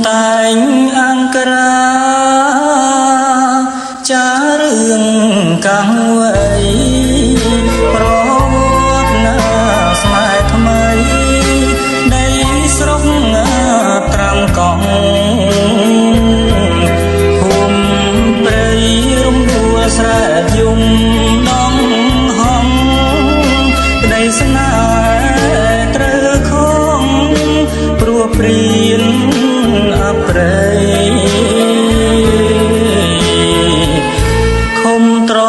តែងអង្គរាចារឿងកាំងវ័យប្រវត្តិណាស្នេហ៍ថ្មីដីស្រុកត្រាំកោះភូមិព្រៃរំដួលស្រែយំដងហងក្តីស្នេហ៍ត្រូវខំព្រោះព្រៀនព្រៃឃុំត្រ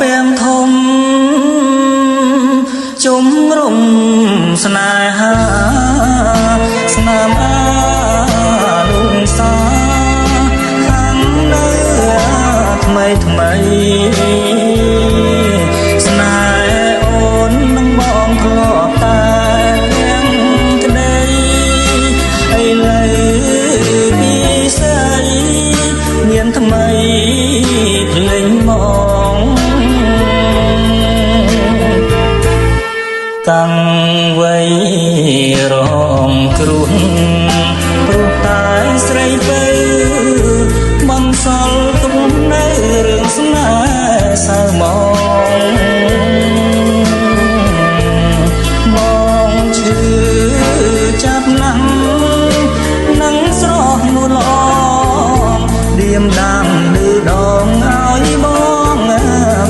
ពាំងធំជុំរុំស្នេហាស្នាមអាលូនសាខាងនៅថ្មីថ្មីស្នេហ៍អូននឹងបងធ្លាប់តែទាំងក្តីឥឡូវមានថ្មីភ្លេងមកតាំងវ័យរងគ្រោះព្រោះតែស្រីទៅបន្សល់ទុកនៅរឿងស្នេហ៍សៅមកឈឺចាប់ណាស់នឹងស្រស់នួនល្អឌៀមដាំលឺដងឲ្យបង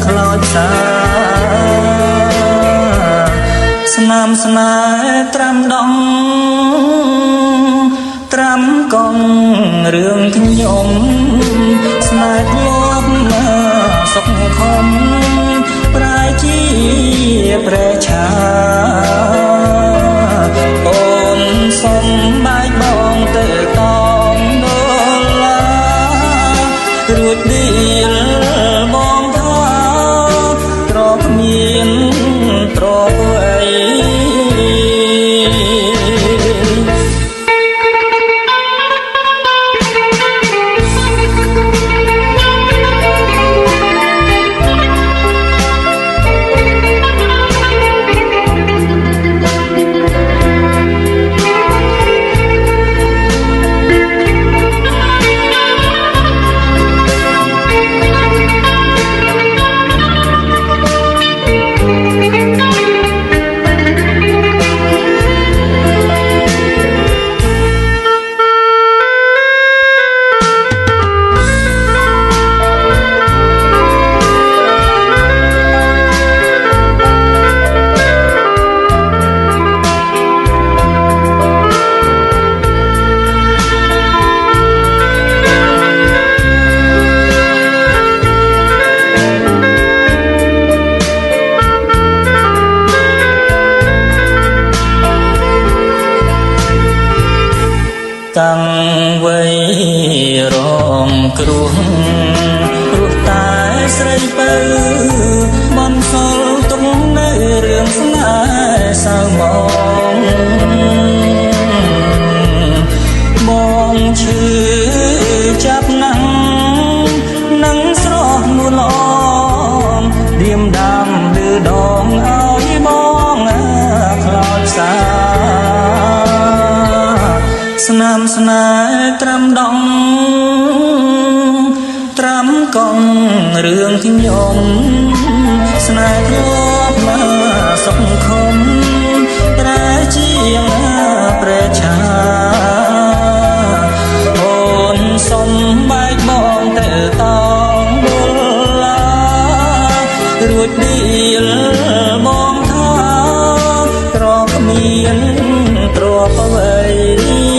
ខ្លោចសាស្នាមស្នេហ៍ត្រាំដងត្រាំកងរឿងខ្ញុំស្នេហ៍ធ្លាប់សុខខំប្រែជាព្រះឆាអូនសុំបែកបងទៅតងរួចឌីលបងថាត្រកមានត្រកអីតាំងវ័យរងគ្រោះព្រោះតែស្រីទៅបន្សល់ទុកនៅរឿងស្នេហ៍សៅមកបងឈឺចាប់ណាស់នឹងស្រស់នួនល្អឌៀមដាំលឺដងឲ្យបងខ្លោចសាស្នាមស្នេហ៍ត្រាំដងត្រាំកងរឿងខ្ញុំស្នេហ៍ធ្លាប់សុខខំប្រែជាព្រះឆាអូនសុំបែកបងទៅតងបុលារួចឌីលបងថាត្រកមានទ្រពអ្វី